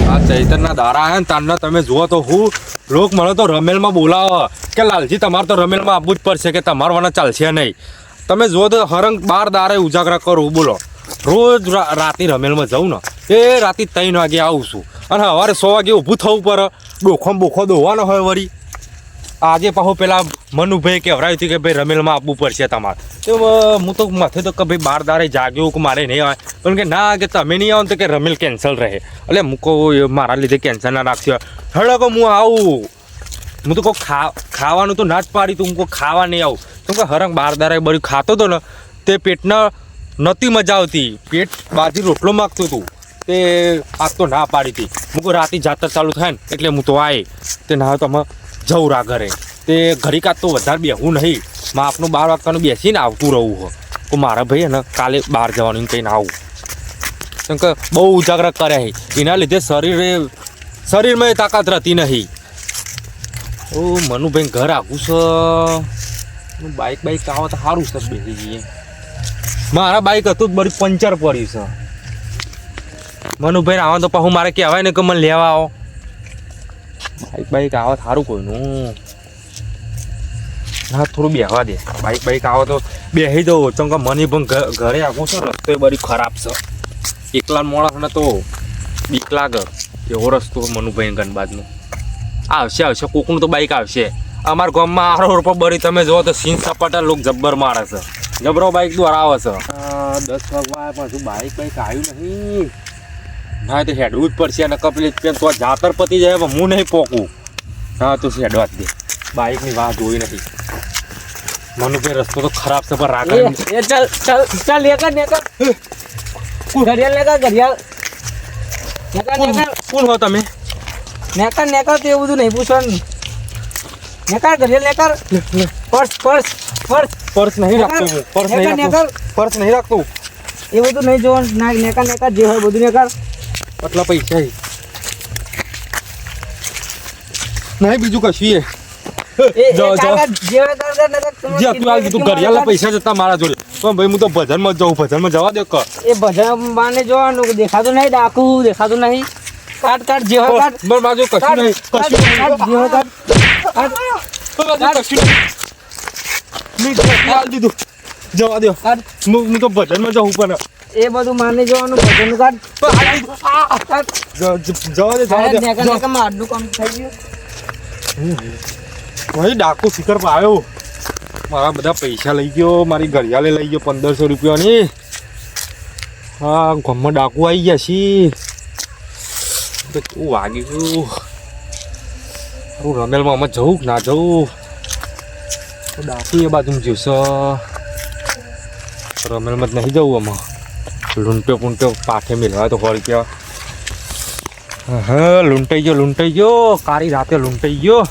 આ ચૈતનના દારા હે ને તારના તમે જુઓ તો હું લોક મને તો રમેલમાં બોલાવો કે લાલજી તમારે તો રમેલમાં આવવું જ પડશે કે તમારે મને ચાલશે નહીં. તમે જુઓ તો હરંગ 12 દારે ઉજાગરા કરું બોલો. રોજ રાતે રમેલમાં જાઉં ને એ રાતે 3 વાગે આવું છું અને સવારે 100 વાગે ઊભું થવું પડે. બોખો દોવાનો હોય વળી. આજે પાછું પેલા મનુભાઈ કહેવરાયું હતું કે ભાઈ રમેલમાં આવવું પડશે તમારે. તો હું તો માથે તો કે ભાઈ 12 દારે જાગ્યો કે મારે નહીં આવે પણ કે ના કે તમે નહીં આવો તો કે રમેલ કેન્સલ રહે. એટલે મૂકો મારા લીધે કેન્સલ ના રાખશો. હળો કે હું આવું. હું તો કોઈ ખાવાનું તો ના જ પાડી તું. હું કોઈ ખાવા નહીં આવું કેમ કે હરંગ 12 દારે બધું ખાતો હતો ને તે પેટના નહોતી મજા આવતી. પેટ બાજી રોટલો માગતું હતું તે આજ તો ના પાડી હતી. હું કોઈ રાતે જાતર ચાલુ થાય ને એટલે હું તો આય તે ના તો અમે જવું રા ઘરે તે ઘડી કાત તો વધારે બેહવું નહીં. માં આપનું 12 વાગતાનું બેસીને આવતું રહું હો તો મારા ભાઈ ને કાલે બહાર જવાનું કહીને આવું. કેમ કે બહુ ઉજાગરા કર્યા છે એના લીધે શરીરમાં તાકાત રહેતી નહીં. ઓ મનુભાઈ ઘર આવું છે. બાઇક આવે તો સારું છે બેસી જઈએ. મારા બાઇક હતું જ બધી પંચર પડ્યું છે. મનુભાઈ આવે તો પાછું મારે કહેવાય ને કે મને લેવા આવો. બાઇક આવે સારું કોઈનું ના થોડું બેહવા દે. બાઇક આવે તો બેસી દઉં ચમ કે મને પણ ઘરે આવું છે. રસ્તો બધી ખરાબ છે. એકલા માણસને તો બીક લાગે એવો રસ્તો મનુભાઈ ગનબાદનો. આવશે કોકનું તો બાઇક આવશે. અમારા ગામમાં આરો રોડ પર બરી તમે જો તો સીન સપાટા લોકો જબ્બર મારે છે. જબરો બાઇક દ્વારા આવે છે. 10 વાગવા પાછું બાઇક આવ્યું નહીં. ના તો હેડવું જ પડશે અને કપલી તો જાતર પતી જાય હું નહીં પોકું. હા તો હેડવા જ દે. બાઇકની વાત જોઈ નથી. મનુભાઈ રસ્તો તો ખરાબ છે પણ રાખ ચાલ ઘડિયાળ કોણ હો તમે? નેકર તો એવું બધું નહીં પૂછવાનું. નેકર ઘડિયાળ પર્સ નહીં રાખતો. પર્સ નહીં રાખતો. એ બધું નહીં જોવાનું. નેકર જે હોય બધું નેકર. આટલા પૈસા નહીં બીજું કશું ઘડિયાળના પૈસા જતા મારા જોડે તો ભાઈ હું તો ભજનમાં જાઉં. ભજનમાં જવા દે કર. એ ભજન બાને જોવાનું દેખાતું નહીં. ડાકુ દેખાતું નહીં. કાટ જે હોય કાટ. બાજુ કશું નહીં. દીધું જવા દો. હું તો ભજનમાં જાઉં પણ એ બધું માની જોવાનું. ભજન કાટ જવા દે. મારનું કામ થઈ ગયું. ભાઈ ડાકુ શિખર આવ્યો. મારા બધા પૈસા લઈ ગયો. મારી ઘડિયાળે લઈ ગયો 1500 રૂપિયાની. હા ગામમાં ડાકુ આવી ગયા છી તો કેવું વાગ્યું. રમેલમાં અમે જવું કે ના જવું. ડાકુ એ બાજુ જોશે. રમેલમાં જ નહીં જવું આમાં. લૂંટ્યો પાઠે મેળવા તો હોળ કહેવાય. હા લૂંટાઈ ગયો. કારી રાતે લૂંટાઈ ગયો.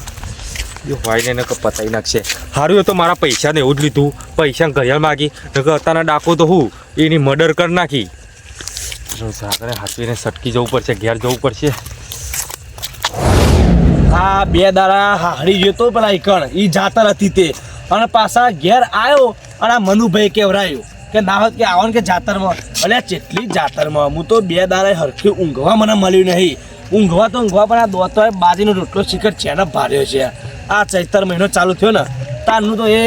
હોય ને પતાવી નાખશે. સારું તો મારા પૈસાને એવું જ લીધું. પૈસા ઘડિયાળ માગી અત્યારના ડાકો તો હું એની મર્ડર કરી નાખી. આગળ હાથવીને સટકી જવું પડશે. ઘેર જવું પડશે. આ 2 દાડા હારી ગયો તો પેલા ઈકણ ઈ જાતર હતી તે અને પાછા ઘેર આવ્યો અને આ મનુભાઈ કેવરાયું કે ના હોત કે આવન કે જાતરમાં. અલ્યા ચેટલી જાતરમાં. હું તો 2 દાડા હરખી ઊંઘવા મને મળ્યું નહીં. ઊંઘવા પણ આ દોતો બાજીનો રોટલો શિખર છે ને ભાર્યો છે. આ ચૈતર મહિનો ચાલુ થયો ને તારનું તો એ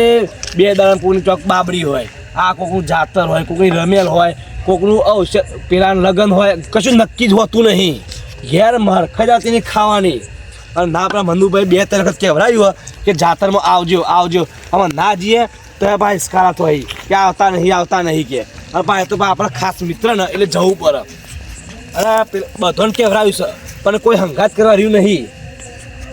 2 દાડા કોકની ચોક બાબરી હોય. આ કોકનું જાતર હોય, કોકની રમેલ હોય, કોકનું પેલા લગ્ન હોય. કશું નક્કી જ હોતું નહીં. ઘેર મરખા જાતીની ખાવાની. અને ના આપણા મનુભાઈ 2-3 વખત કહેવરાયું કે જાતરમાં આવજો. આમાં ના જઈએ તો ભાઈ સ્કારા તો કે આવતા નહીં કે. અને ભાઈ તો આપણા ખાસ મિત્ર ને એટલે જવું પડે. અરે બધાને કહેવરાયું છે પણ કોઈ હંગાત કરવા રહ્યું નહીં.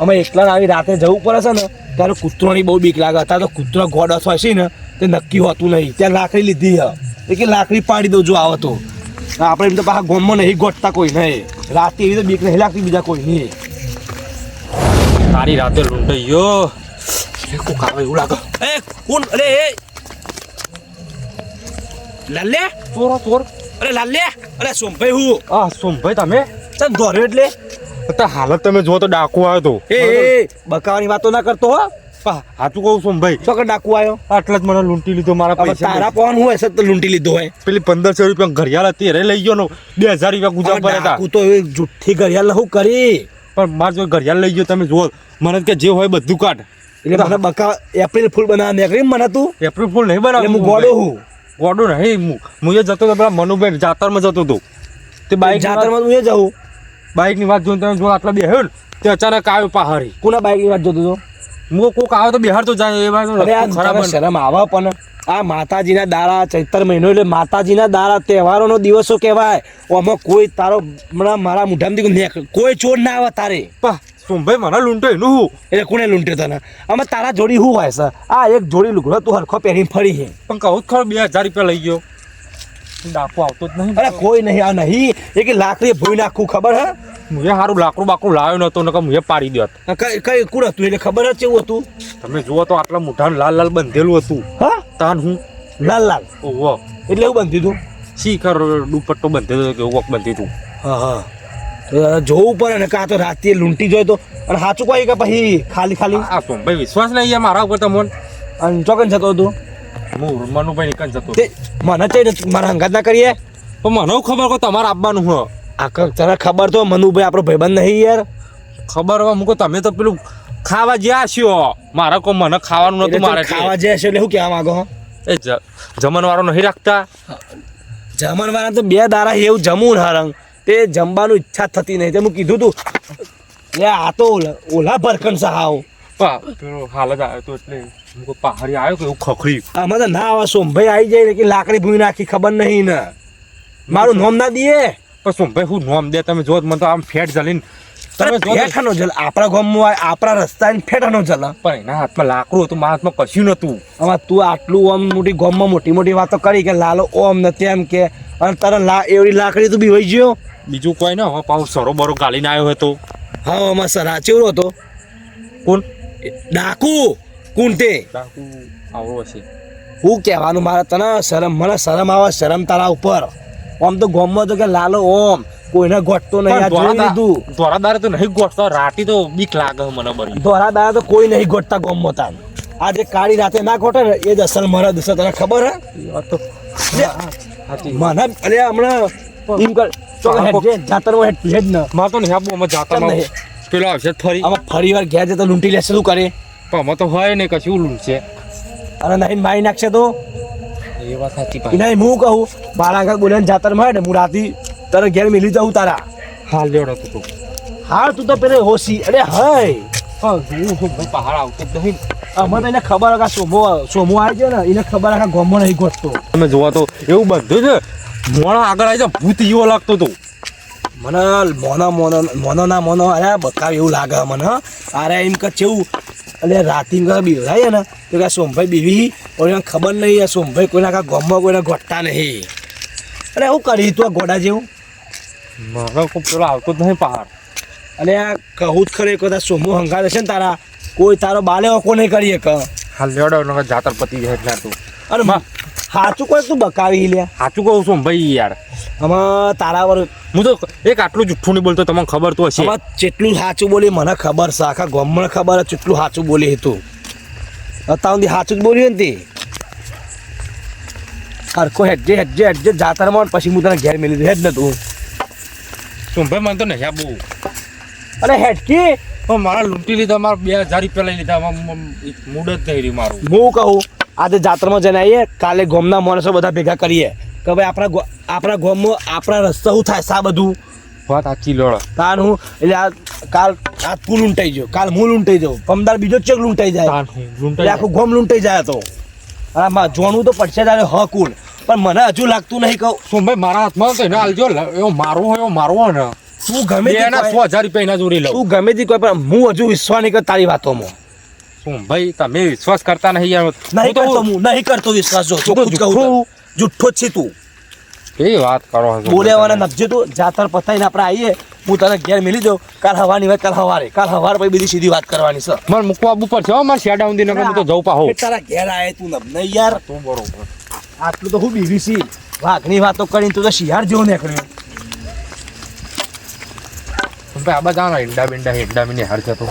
અમે એકલા આવી રાતે જવું પડે છે ને ત્યારે કૂતરોની બહુ બીક લાગે. અત્યારે તો કૂતરો ગોડસ હોય છે ને તે નક્કી હોતું નહીં. ત્યાં લાકડી લીધી એ કે લાકડી પાડી દઉં જો આવે તો. આપણે એમ તો પાછા ગામમાં નહીં ગોઠતા કોઈ નહીં. રાતે એવી તો બીક નહીં લાગતી બીજા કોઈ નહીં. તારી રાતે લૂંટાઈ ગયો. કોક આવે એવું લાગે. કોણ? અરે લાલે ચોર. અરે લાલે. અરે સોમભાઈ હું. સોમભાઈ તમે ચાલ દોર્યો એટલે હાલત તમે જો તો ડાકુ આવ્યો તો. એ બકાવાની વાતો ના કરતો હો. હાચું કહું છું ભાઈ, તો કે ડાકુ આવ્યો આટલા જ મને લૂંટી લીધો મારા હવે પૈસા. તારા પોન હોય છે તો લૂંટી લીધો હોય પેલી 1500 રૂપિયા ઘડિયાળ હતી રે લઈ ગયો ને 2000 રૂપિયા ગુજાર પડ્યા હતા. ડાકુ તો એવી જુઠ્ઠી ઘડિયાળ શું કરી પણ માર જો ઘડિયાળ લઈ ગયો તમે જુઓ, મને કે જે હોય બધું કાઢ. એટલે મને બકા એપ્રિલ ફૂલ બનાવવા નીકળી મને તું એપ્રિલ ફૂલ નહીં એટલે હું બનાવ ગોડો હું ગોડો નહીં, હું એ જતો હતો પેલા મનુભાઈ જાતરમાં જતો હતો તે બાઈક જાતરમાં તું એ જાઉં બાઈકની વાત જોઈને તમે જો આટલા બેહ્યો ને તે અચાનક આવ્યો પહાડી. કોના બાઈકની વાત જોતો હતો હું કોક આવે તો બિહાર તો જાય એ વાત અરે આ ખરાબ તને શરમ આવે પણ આ માતાજીના દાડા ચૈત્ર મહિનો એટલે માતાજીના દાડા તહેવારોનો દિવસો કહેવાય આમાં કોઈ તારો મારા મુઠામાંથી કોઈ ચોર ના આવે તારે સોમભાઈ મને લૂંટો એનું હું એટલે કોને લૂંટ્યો તને આમાં તારા જોડી શું હોય છે આ એક જોડી લુગડો તું હરખો પહેરીને ફરી છે પણ કહું ખરો 2000 રૂપિયા લઈ ગયો. ડાકુ આવતો જ નહીં. અરે કોઈ નહીં આ નહીં એ કે લાકડી ભૂઈ નાખું ખબર હે મુએ સારું લાકડું બાકડું લાવ્યો નતો નકર મુએ પાડી દેત. કઈ કુડ હતું એટલે ખબર જ કેવું હતું તમે જુઓ તો આટલા મોઢા લાલ લાલ બંધેલું હતું. હા તાન હું લાલ લાલ ઓહો એટલે એવું બનતી તું શીખર દુપટ્ટો બંધેલો કે એવું બંધી તું. હા હા તો જોવું પડે ને કાં તો રાતે લૂંટી જોઈ તો અને સાચું કહી કે પછી ખાલી ખાલી આ સોમભાઈ વિશ્વાસ નહીં યાર મારા ઉપર તમને. અને ચોકન જતો હતું હું મનુભાઈ નીકળ જતો. તે મને ચઈ મારા હંગાત ના કરીએ પણ મને હું ખબર કે તમારે આપવાનું હ આ તને ખબર તો મનુભાઈ આપણો ભાઈબંધ નહીં યાર ખબર હવે મુકો તમે તો પેલું ખાવા જ્યાં છો મારા કો મને ખાવાનું નતું મારે ખાવા જાય છે એટલે શું કહેવા માંગો એ જમણવાળો નહીં રાખતા. જમણવાળા તો 2 દાડા એવું જમું હરંગ તે જમવાનું ઈચ્છા થતી નહીં તે હું કીધું તું એ આ તો ઓલા ભરકન સહાવ પેલો હાલ જ આવ્યો તો એટલે મુકો પહાડી આવ્યો કે એવું ખખડી. આમાં તો ના આવે સોમભાઈ આવી જાય ને કે લાકડી ભૂઈ નાખી ખબર નહીં ને મારું નોમ ના દીએ પણ સોમભાઈ હું નોમ દે તમે જો મને તો આમ ફેટ જલીને તમે જો ફેટાનો જલ આપણા ગામમાં આપણા રસ્તા ફેટાનો જલ પણ એના હાથમાં લાકડું હતું મારા હાથમાં કશું નતું. આમાં તું આટલું આમ મોટી ગામમાં મોટી મોટી વાતો કરી કે લાલો ઓમ ને તેમ કે અને તારા એવડી લાકડી તું બી વહી ગયો બીજું કોઈ ના હવે પાછો સરો બરો ગાલીને આવ્યો હતો. હા આમાં સરા ચેવડો હતો કોણ ડાકુ કોણ તે ડાકુ આવડો હશે. હું કહેવાનું મારે તને શરમ મને શરમ આવે શરમ તારા ઉપર આમ તો ગામમાં તો કે લાલો ઓમ કોઈને ગોઠતો નહીં આ જોઈ લીધું ધોરાદારે તો નહીં ગોઠતા રાતી તો બીક લાગે મને બરી. ધોરા દાડા તો કોઈ નહીં ગોઠતા ગામમાં તાર આ જે કાળી રાતે ના ગોઠે ને એ જ અસલ મરદ હશે તને ખબર હે મને અરે હમણાં એમ કર જાતરમાં હેડ જ ને મારે તો નહીં આપવું અમે જાતા નહીં. પેલો આવશે ફરી આમાં ફરી વાર ઘેર જતો લૂંટી લેશે શું કરે પણ અમે તો હોય ને કશું લૂંટશે. અને નહીં મારી નાખશે તો એ વાત સાચી નહીં હું કહું મારા આગળ બોલે જાતરમાં હોય ને હું રાતી તારે ઘેર મિલી જાઉં તારા હાલ લેવડો તું હા તું તો પેલે હોશી અરે હય હું પહાડ આવતો જ નહીં. અમે તો એને ખબર કે સોમો આવી ગયો ને એને ખબર કે ગોમો નહીં ગોઠતો તમે જોવા તો એવું બધું છે મોણા આગળ આવી જાય ભૂત એવો લાગતો હતો. મને મોનો અરે બકાવ એવું લાગે મને અરે એમ કે કેવું એટલે રાતે એમ કે બીવરાય ને તો કે સોમભાઈ બીવી ઓને ખબર નહીં સોમભાઈ કોઈના કા ગોમમાં કોઈને ગોઠતા નહીં અરે એવું કરી તું આ ગોડા જેવું મારો કોઈ પેલો આવતો જ નહીં પહાડ. અને આ કહું જ ખરે કદાચ સોમો હંગાત હશે ને તારા કોઈ તારો બાલે ઓકો નહીં કરીએ કે હાલ લેવડો જાતર પતી જાય એટલે તું. અને સાચું કોઈ તું બકાવી લે સાચું કહું છું ભાઈ યાર. આમાં તારા પર હું તો એક આટલું જુઠ્ઠું નહીં બોલતો તમને ખબર તો હશે. આમાં જેટલું સાચું બોલી મને ખબર છે આખા ગામમાં ખબર છે જેટલું સાચું બોલી તું અત્યાર સુધી સાચું જ બોલ્યું ને તે હરખો હેડજે જાતરમાં પછી હું તને ઘેર મેલી દઉં હેડ ને તું સોમભાઈ મને તો નહીં આપવું. અરે હેડકી પણ મારા લૂંટી લીધા મારા 2000 રૂપિયા લઈ લીધા મૂડ જ થઈ રહ્યું મારું. હું કહું આજે જાત્રામાં જઈને આવીએ કાલે ગામના માણસો બધા ભેગા કરીએ કે ભાઈ આપણા ગામમાં આપણા રસ્તા શું થાય સા બધું વાત સાચી લોડો તાર હું એટલે કાલ તું લૂંટાઈ ગયો કાલ હું લૂંટાઈ જાઉં પમદાર બીજો ચેક લૂંટાઈ જાય એટલે આખું ગામ લૂંટાઈ જાય તો અરે જોણવું તો પડશે તારે હકુન પણ મને હજુ લાગતું નહીં કહું સોમભાઈ મારા હાથમાં તો એને હાલજો એવો મારવો હોય એવો મારવો ને તું ગમે તે 6000 રૂપિયા એના જોડી લઉં. તું ગમે તે કોઈ પણ હું હજુ વિશ્વાસ નહીં કર તારી વાતોમાં સોમભાઈ તમે વિશ્વાસ કરતા નહીં યાર. નહીં કરતો વિશ્વાસ જો જુઠ્ઠો જ છે તું એ વાત કરો બોલેવાના નબજે તું જાતર પતાઈને આપણે આવીએ હું તને ઘેર મેલી દઉં કાલ હવાની વાત કાલ હવારે પછી બધી સીધી વાત કરવાની છે મારે મૂકવા આવવું પડશે હો મારે શેડા ઊંધી નકર હું તો જઉં પાહો. તારા ઘેર આયે તું નહીં યાર તો બરોબર આટલું તો હું બીવીસી વાઘની વાતો કરીને તું તો શિયાળ જેવો નીકળ્યો સોમભાઈ આ બધા હેડા બિંડા હેડા મીને હાર જતો